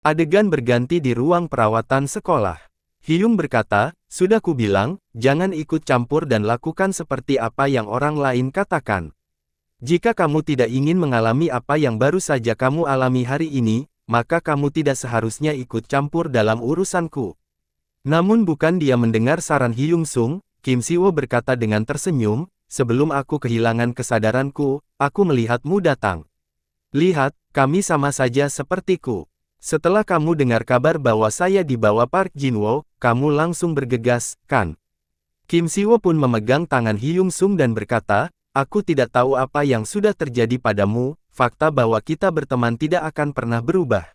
Adegan berganti di ruang perawatan sekolah. Hyung berkata, sudah kubilang, jangan ikut campur dan lakukan seperti apa yang orang lain katakan. Jika kamu tidak ingin mengalami apa yang baru saja kamu alami hari ini, maka kamu tidak seharusnya ikut campur dalam urusanku. Namun bukan dia mendengar saran Hyung Sung, Kim Si-woo berkata dengan tersenyum, sebelum aku kehilangan kesadaranku, aku melihatmu datang. Lihat, kami sama saja sepertiku. Setelah kamu dengar kabar bahwa saya dibawa Park Jin-woo, kamu langsung bergegas, kan? Kim Si-woo pun memegang tangan Hyung Sung dan berkata, aku tidak tahu apa yang sudah terjadi padamu, fakta bahwa kita berteman tidak akan pernah berubah.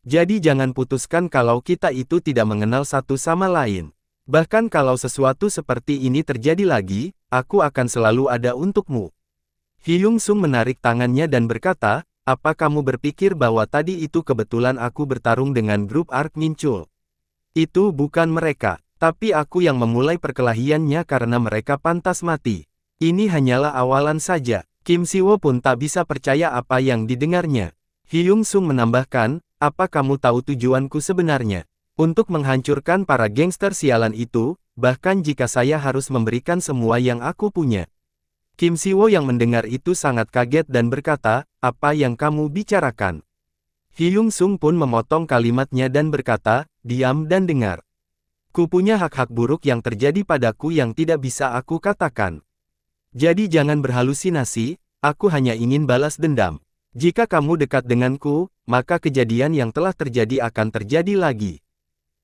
Jadi jangan putuskan kalau kita itu tidak mengenal satu sama lain. Bahkan kalau sesuatu seperti ini terjadi lagi, aku akan selalu ada untukmu. Hyung Sung menarik tangannya dan berkata, apa kamu berpikir bahwa tadi itu kebetulan aku bertarung dengan grup Ark Minchul? Itu bukan mereka, tapi aku yang memulai perkelahiannya karena mereka pantas mati. Ini hanyalah awalan saja. Kim Si-woo pun tak bisa percaya apa yang didengarnya. Hyung Sung menambahkan, apa kamu tahu tujuanku sebenarnya? Untuk menghancurkan para gangster sialan itu, bahkan jika saya harus memberikan semua yang aku punya. Kim Si-woo yang mendengar itu sangat kaget dan berkata, apa yang kamu bicarakan? Hyung Sung pun memotong kalimatnya dan berkata, diam dan dengar. Ku punya hak-hak buruk yang terjadi padaku yang tidak bisa aku katakan. Jadi jangan berhalusinasi, aku hanya ingin balas dendam. Jika kamu dekat denganku, maka kejadian yang telah terjadi akan terjadi lagi.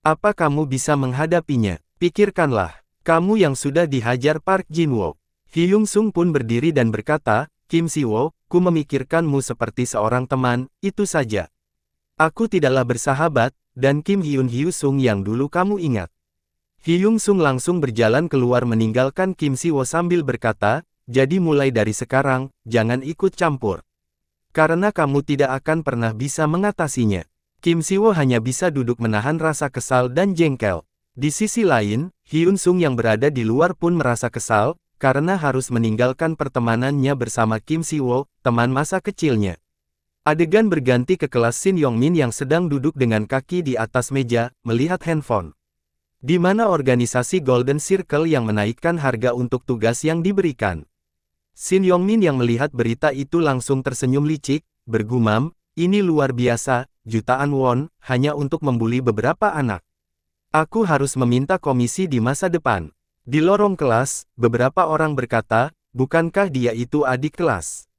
Apa kamu bisa menghadapinya? Pikirkanlah, kamu yang sudah dihajar Park Jin-woo. Hyung Sung pun berdiri dan berkata, Kim Si-woo, ku memikirkanmu seperti seorang teman, itu saja. Aku tidaklah bersahabat, dan Kim Hyun-sung yang dulu kamu ingat. Hyung Sung langsung berjalan keluar meninggalkan Kim Si-woo sambil berkata, jadi mulai dari sekarang, jangan ikut campur. Karena kamu tidak akan pernah bisa mengatasinya. Kim Si-woo hanya bisa duduk menahan rasa kesal dan jengkel. Di sisi lain, Hyun Sung yang berada di luar pun merasa kesal, karena harus meninggalkan pertemanannya bersama Kim Si-woo, teman masa kecilnya. Adegan berganti ke kelas Shin Yong-min yang sedang duduk dengan kaki di atas meja, melihat handphone. Di mana organisasi Golden Circle yang menaikkan harga untuk tugas yang diberikan. Shin Yong-min yang melihat berita itu langsung tersenyum licik, bergumam, ini luar biasa, jutaan won, hanya untuk membuli beberapa anak. Aku harus meminta komisi di masa depan. Di lorong kelas, beberapa orang berkata, bukankah dia itu adik kelas?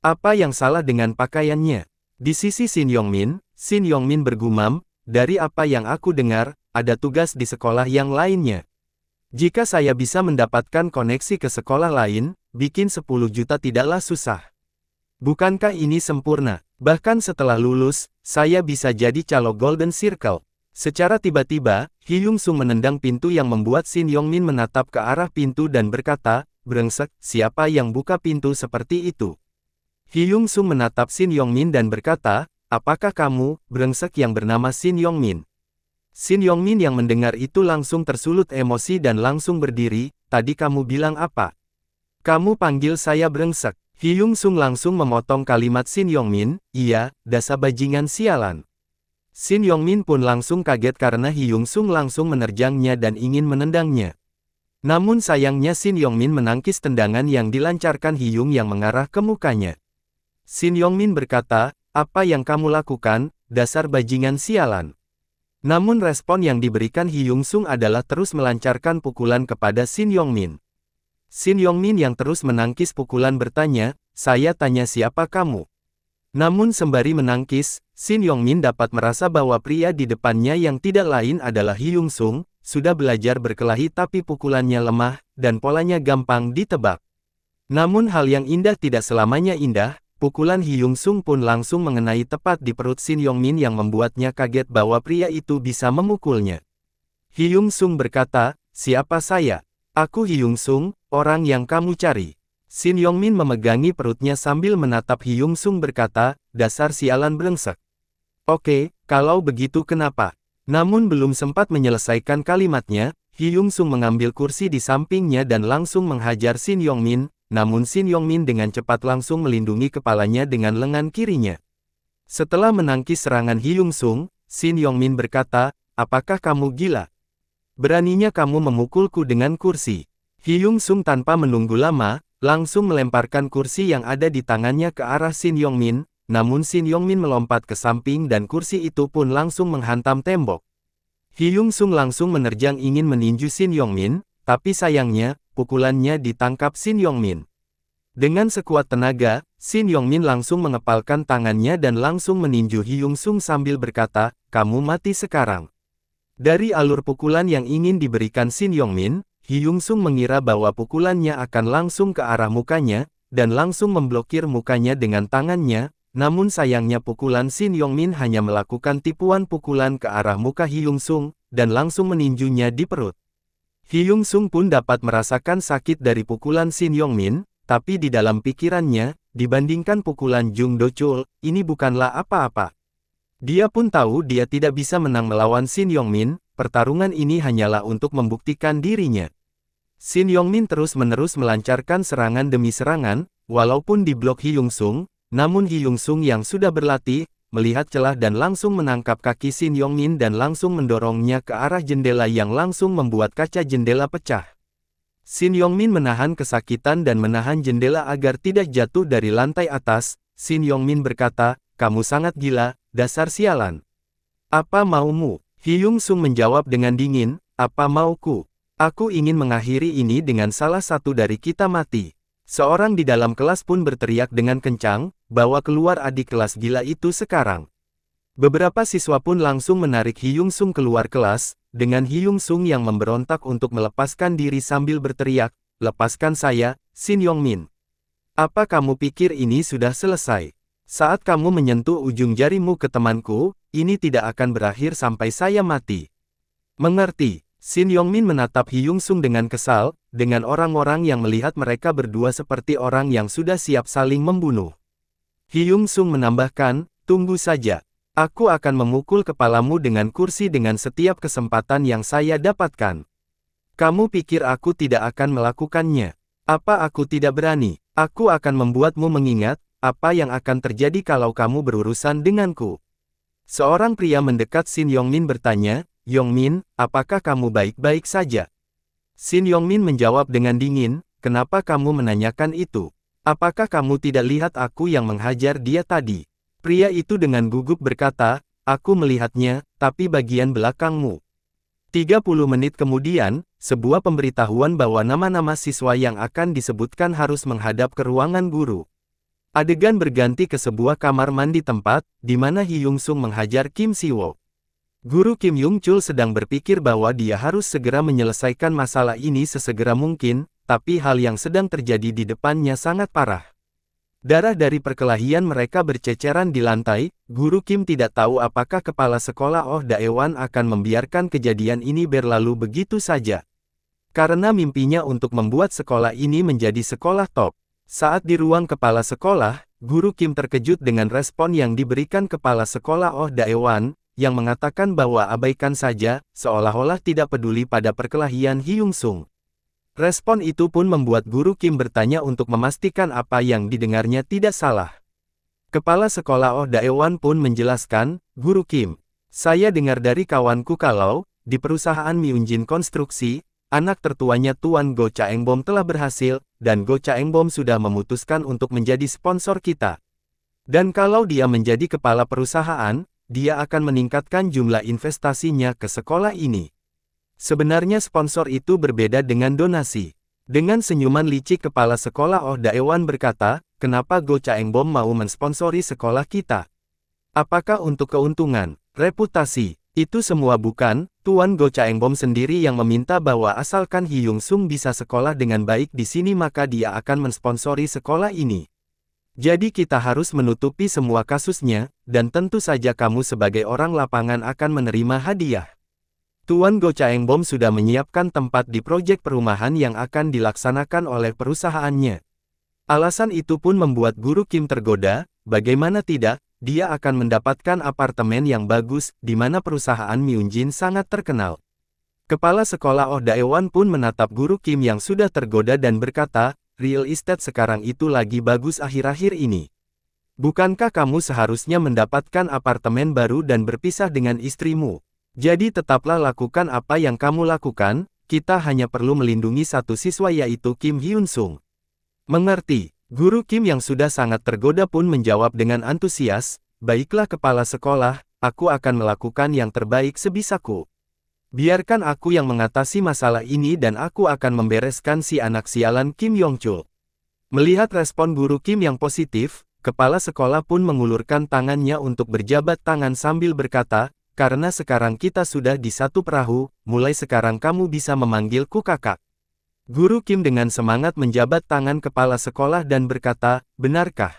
Apa yang salah dengan pakaiannya? Di sisi Shin Yong-min bergumam, dari apa yang aku dengar, ada tugas di sekolah yang lainnya. Jika saya bisa mendapatkan koneksi ke sekolah lain, bikin 10 juta tidaklah susah. Bukankah ini sempurna? Bahkan setelah lulus, saya bisa jadi calo Golden Circle. Secara tiba-tiba, Hyung Sung menendang pintu yang membuat Shin Yong-min menatap ke arah pintu dan berkata, brengsek, siapa yang buka pintu seperti itu? Hyung Sung menatap Shin Yong-min dan berkata, apakah kamu, brengsek yang bernama Shin Yong-min? Shin Yong-min yang mendengar itu langsung tersulut emosi dan langsung berdiri, tadi kamu bilang apa? Kamu panggil saya brengsek. Hyung Sung langsung memotong kalimat Shin Yong-min, iya, dasar bajingan sialan. Shin Yong-min pun langsung kaget karena Hyung Sung langsung menerjangnya dan ingin menendangnya. Namun sayangnya Shin Yong-min menangkis tendangan yang dilancarkan Hyung yang mengarah ke mukanya. Shin Yong-min berkata, apa yang kamu lakukan, dasar bajingan sialan. Namun respon yang diberikan Hyung Sung adalah terus melancarkan pukulan kepada Shin Yong-min. Shin Yong-min yang terus menangkis pukulan bertanya, saya tanya siapa kamu? Namun sembari menangkis, Shin Yong-min dapat merasa bahwa pria di depannya yang tidak lain adalah Hyung Sung, sudah belajar berkelahi tapi pukulannya lemah, dan polanya gampang ditebak. Namun hal yang indah tidak selamanya indah, pukulan Hyung Sung pun langsung mengenai tepat di perut Shin Yong-min yang membuatnya kaget bahwa pria itu bisa memukulnya. Hyung Sung berkata, siapa saya? Aku Hyung Sung, orang yang kamu cari. Shin Yong-min memegangi perutnya sambil menatap Hyung Sung berkata, dasar sialan brengsek. Oke, kalau begitu kenapa? Namun belum sempat menyelesaikan kalimatnya, Hyung Sung mengambil kursi di sampingnya dan langsung menghajar Shin Yong-min, namun Shin Yong-min dengan cepat langsung melindungi kepalanya dengan lengan kirinya. Setelah menangkis serangan Hyung Sung, Shin Yongmin berkata, apakah kamu gila? Beraninya kamu memukulku dengan kursi. Hyung Sung tanpa menunggu lama, langsung melemparkan kursi yang ada di tangannya ke arah Shin Yongmin, namun Shin Yongmin melompat ke samping dan kursi itu pun langsung menghantam tembok. Hyung Sung langsung menerjang ingin meninju Shin Yongmin, tapi sayangnya, pukulannya ditangkap Shin Yongmin. Dengan sekuat tenaga, Shin Yongmin langsung mengepalkan tangannya dan langsung meninju Hyung Sung sambil berkata, kamu mati sekarang. Dari alur pukulan yang ingin diberikan Shin Yongmin, Hyung Sung mengira bahwa pukulannya akan langsung ke arah mukanya, dan langsung memblokir mukanya dengan tangannya, namun sayangnya pukulan Shin Yongmin hanya melakukan tipuan pukulan ke arah muka Hyung Sung, dan langsung meninjunya di perut. Hyung Sung pun dapat merasakan sakit dari pukulan Shin Yongmin, tapi di dalam pikirannya, dibandingkan pukulan Jung Do-chul, ini bukanlah apa-apa. Dia pun tahu dia tidak bisa menang melawan Shin Yongmin, pertarungan ini hanyalah untuk membuktikan dirinya. Shin Yongmin terus-menerus melancarkan serangan demi serangan, walaupun diblok Hyung Sung, namun Hyung Sung yang sudah berlatih, melihat celah dan langsung menangkap kaki Shin Yongmin dan langsung mendorongnya ke arah jendela yang langsung membuat kaca jendela pecah. Shin Yongmin menahan kesakitan dan menahan jendela agar tidak jatuh dari lantai atas. Shin Yongmin berkata, kamu sangat gila, dasar sialan. Apa maumu? Hyung Sung menjawab dengan dingin, apa mauku? Aku ingin mengakhiri ini dengan salah satu dari kita mati. Seorang di dalam kelas pun berteriak dengan kencang, bawa keluar adik kelas gila itu sekarang. Beberapa siswa pun langsung menarik Hyung Sung keluar kelas, dengan Hyung Sung yang memberontak untuk melepaskan diri sambil berteriak, lepaskan saya, Shin Yongmin. Apa kamu pikir ini sudah selesai? Saat kamu menyentuh ujung jarimu ke temanku, ini tidak akan berakhir sampai saya mati. Mengerti? Shin Yongmin menatap Hyung Sung dengan kesal, dengan orang-orang yang melihat mereka berdua seperti orang yang sudah siap saling membunuh. Hyung Sung menambahkan, tunggu saja. Aku akan memukul kepalamu dengan kursi dengan setiap kesempatan yang saya dapatkan. Kamu pikir aku tidak akan melakukannya? Apa aku tidak berani? Aku akan membuatmu mengingat, apa yang akan terjadi kalau kamu berurusan denganku. Seorang pria mendekat Shin Yongmin bertanya, Yongmin, apakah kamu baik-baik saja? Shin Yongmin menjawab dengan dingin, kenapa kamu menanyakan itu? Apakah kamu tidak lihat aku yang menghajar dia tadi? Pria itu dengan gugup berkata, aku melihatnya, tapi bagian belakangmu. 30 menit kemudian, sebuah pemberitahuan bahwa nama-nama siswa yang akan disebutkan harus menghadap ke ruangan guru. Adegan berganti ke sebuah kamar mandi tempat, di mana Hyung Sung menghajar Kim Si-wook. Guru Kim Yung-chul sedang berpikir bahwa dia harus segera menyelesaikan masalah ini sesegera mungkin, tapi hal yang sedang terjadi di depannya sangat parah. Darah dari perkelahian mereka berceceran di lantai. Guru Kim tidak tahu apakah kepala sekolah Oh Daewan akan membiarkan kejadian ini berlalu begitu saja. Karena mimpinya untuk membuat sekolah ini menjadi sekolah top. Saat di ruang kepala sekolah, Guru Kim terkejut dengan respon yang diberikan kepala sekolah Oh Daewan, yang mengatakan bahwa abaikan saja, seolah-olah tidak peduli pada perkelahian Hyung Sung. Respon itu pun membuat Guru Kim bertanya untuk memastikan apa yang didengarnya tidak salah. Kepala sekolah Oh Daewan pun menjelaskan, Guru Kim, saya dengar dari kawanku kalau, di perusahaan Myunjin Konstruksi, anak tertuanya Tuan Go Chaengbom telah berhasil, dan Go Chaengbom sudah memutuskan untuk menjadi sponsor kita. Dan kalau dia menjadi kepala perusahaan, dia akan meningkatkan jumlah investasinya ke sekolah ini. Sebenarnya sponsor itu berbeda dengan donasi. Dengan senyuman licik kepala sekolah Oh Daewan berkata, kenapa Go Chaengbom mau mensponsori sekolah kita? Apakah untuk keuntungan, reputasi? Itu semua bukan, Tuan Go Chaengbom sendiri yang meminta bahwa asalkan Hyung Sung bisa sekolah dengan baik di sini maka dia akan mensponsori sekolah ini. Jadi kita harus menutupi semua kasusnya, dan tentu saja kamu sebagai orang lapangan akan menerima hadiah. Tuan Go Chaengbom sudah menyiapkan tempat di proyek perumahan yang akan dilaksanakan oleh perusahaannya. Alasan itu pun membuat Guru Kim tergoda, bagaimana tidak, dia akan mendapatkan apartemen yang bagus, di mana perusahaan Myunjin sangat terkenal. Kepala sekolah Oh Daewan pun menatap Guru Kim yang sudah tergoda dan berkata, real estate sekarang itu lagi bagus akhir-akhir ini. Bukankah kamu seharusnya mendapatkan apartemen baru dan berpisah dengan istrimu? Jadi tetaplah lakukan apa yang kamu lakukan, kita hanya perlu melindungi satu siswa yaitu Kim Hyun Sung. Mengerti, Guru Kim yang sudah sangat tergoda pun menjawab dengan antusias, baiklah kepala sekolah, aku akan melakukan yang terbaik sebisaku. Biarkan aku yang mengatasi masalah ini dan aku akan membereskan si anak sialan Kim Yong-chul. Melihat respon Guru Kim yang positif, kepala sekolah pun mengulurkan tangannya untuk berjabat tangan sambil berkata, karena sekarang kita sudah di satu perahu, mulai sekarang kamu bisa memanggilku kakak. Guru Kim dengan semangat menjabat tangan kepala sekolah dan berkata, benarkah?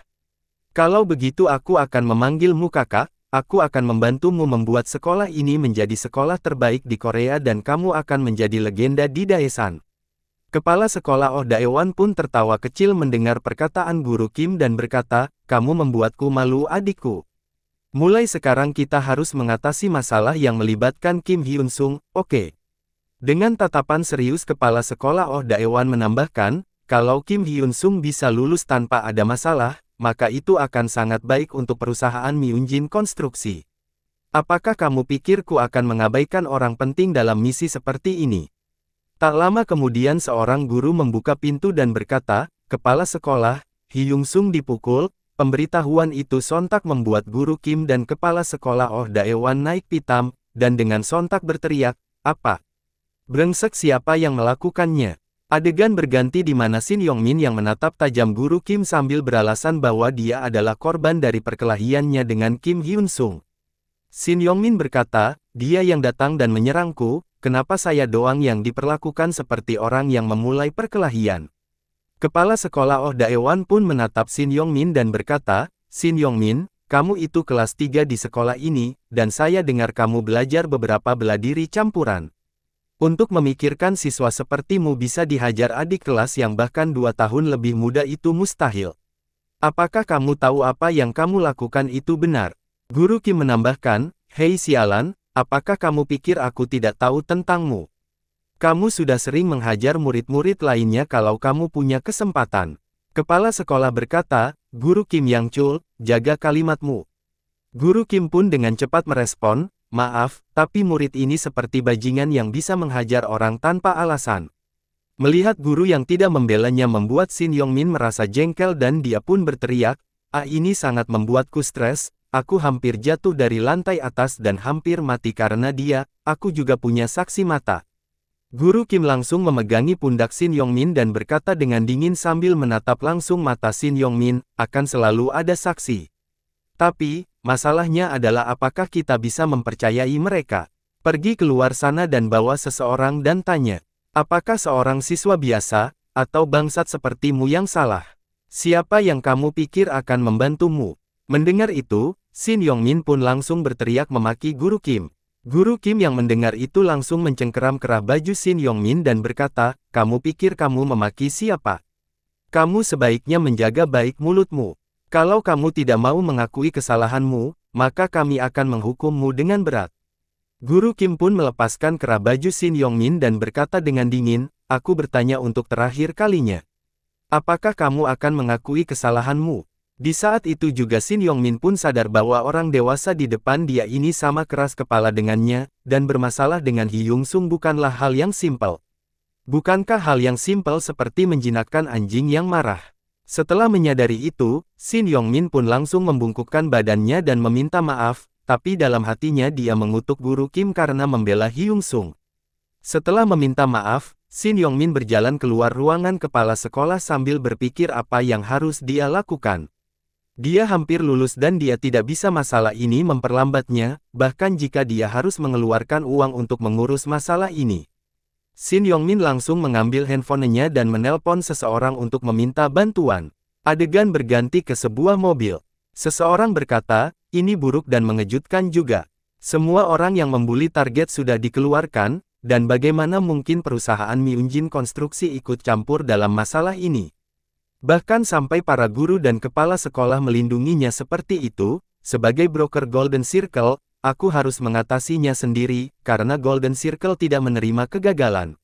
Kalau begitu aku akan memanggilmu kakak, aku akan membantumu membuat sekolah ini menjadi sekolah terbaik di Korea dan kamu akan menjadi legenda di Daesan. Kepala sekolah Oh Daewan pun tertawa kecil mendengar perkataan Guru Kim dan berkata, kamu membuatku malu adikku. Mulai sekarang kita harus mengatasi masalah yang melibatkan Kim Hyun Sung, oke? Dengan tatapan serius kepala sekolah Oh Daewan menambahkan, kalau Kim Hyun Sung bisa lulus tanpa ada masalah, maka itu akan sangat baik untuk perusahaan Myunjin Konstruksi. Apakah kamu pikirku akan mengabaikan orang penting dalam misi seperti ini? Tak lama kemudian seorang guru membuka pintu dan berkata, kepala sekolah, Hyun Sung dipukul. Pemberitahuan itu sontak membuat Guru Kim dan kepala sekolah Oh Daewan naik pitam, dan dengan sontak berteriak, apa? Brengsek siapa yang melakukannya? Adegan berganti di mana Shin Yong-min yang menatap tajam Guru Kim sambil beralasan bahwa dia adalah korban dari perkelahiannya dengan Kim Hyun Sung. Shin Yong-min berkata, dia yang datang dan menyerangku, kenapa saya doang yang diperlakukan seperti orang yang memulai perkelahian? Kepala sekolah Oh Daewan pun menatap Shin Yong-min dan berkata, Shin Yong-min, kamu itu kelas 3 di sekolah ini, dan saya dengar kamu belajar beberapa bela diri campuran. Untuk memikirkan siswa sepertimu bisa dihajar adik kelas yang bahkan 2 tahun lebih muda itu mustahil. Apakah kamu tahu apa yang kamu lakukan itu benar? Guru Kim menambahkan, hei sialan, apakah kamu pikir aku tidak tahu tentangmu? Kamu sudah sering menghajar murid-murid lainnya kalau kamu punya kesempatan. Kepala sekolah berkata, Guru Kim Yang-chul, jaga kalimatmu. Guru Kim pun dengan cepat merespon, maaf, tapi murid ini seperti bajingan yang bisa menghajar orang tanpa alasan. Melihat guru yang tidak membelanya membuat Shin Yong-min merasa jengkel dan dia pun berteriak, ini sangat membuatku stres, aku hampir jatuh dari lantai atas dan hampir mati karena dia, aku juga punya saksi mata. Guru Kim langsung memegangi pundak Shin Yong-min dan berkata dengan dingin sambil menatap langsung mata Shin Yong-min, akan selalu ada saksi. Tapi, masalahnya adalah apakah kita bisa mempercayai mereka? Pergi keluar sana dan bawa seseorang dan tanya, apakah seorang siswa biasa, atau bangsat sepertimu yang salah? Siapa yang kamu pikir akan membantumu? Mendengar itu, Shin Yong-min pun langsung berteriak memaki Guru Kim. Guru Kim yang mendengar itu langsung mencengkeram kerah baju Shin Yong-min dan berkata, kamu pikir kamu memaki siapa? Kamu sebaiknya menjaga baik mulutmu. Kalau kamu tidak mau mengakui kesalahanmu, maka kami akan menghukummu dengan berat. Guru Kim pun melepaskan kerah baju Shin Yong-min dan berkata dengan dingin, aku bertanya untuk terakhir kalinya. Apakah kamu akan mengakui kesalahanmu? Di saat itu juga Shin Yong-min pun sadar bahwa orang dewasa di depan dia ini sama keras kepala dengannya, dan bermasalah dengan Hyun Sung bukanlah hal yang simpel. Bukankah hal yang simpel seperti menjinakkan anjing yang marah? Setelah menyadari itu, Shin Yong-min pun langsung membungkukkan badannya dan meminta maaf, tapi dalam hatinya dia mengutuk Guru Kim karena membela Hyun Sung. Setelah meminta maaf, Shin Yong-min berjalan keluar ruangan kepala sekolah sambil berpikir apa yang harus dia lakukan. Dia hampir lulus dan dia tidak bisa masalah ini memperlambatnya, bahkan jika dia harus mengeluarkan uang untuk mengurus masalah ini. Shin Yong-min langsung mengambil handphonenya dan menelpon seseorang untuk meminta bantuan. Adegan berganti ke sebuah mobil. Seseorang berkata, ini buruk dan mengejutkan juga. Semua orang yang membuli target sudah dikeluarkan, dan bagaimana mungkin perusahaan Myunjin Konstruksi ikut campur dalam masalah ini? Bahkan sampai para guru dan kepala sekolah melindunginya seperti itu, sebagai broker Golden Circle, aku harus mengatasinya sendiri, karena Golden Circle tidak menerima kegagalan.